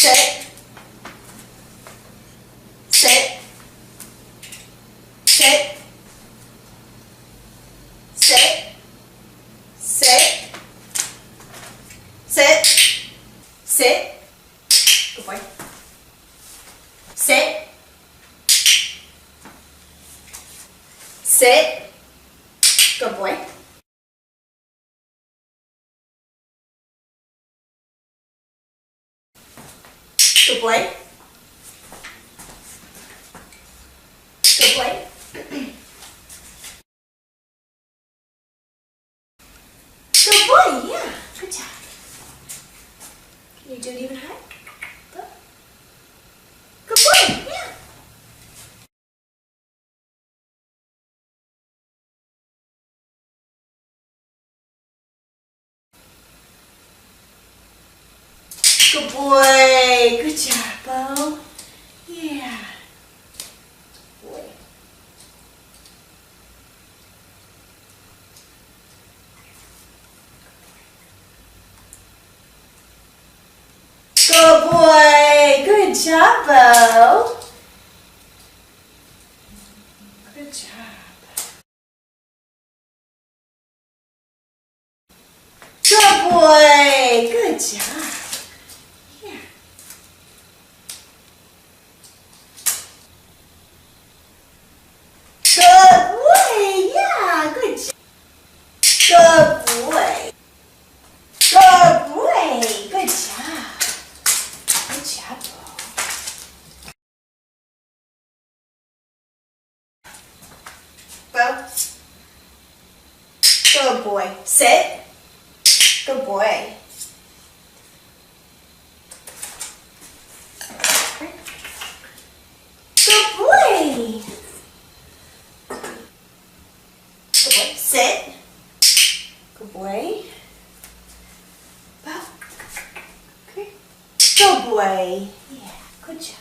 sit, sit, sit, sit, sit, sit, sit, good boy, sit, sit, good boy, good boy, good boy, good boy, yeah, good job. Can you do it even higher? Good boy, yeah. Good boy, good job, Bo. Yeah. Boy. Good boy, good job, Bo. Good job. Good boy, good job. Yeah. Good boy, yeah, good job. Good boy. Good boy, good job. Good job, Bo. Bo. Good boy. Sit. Good boy. Good boy. Good boy. Sit. Good boy. Bow. Okay. Good boy. Yeah, good job.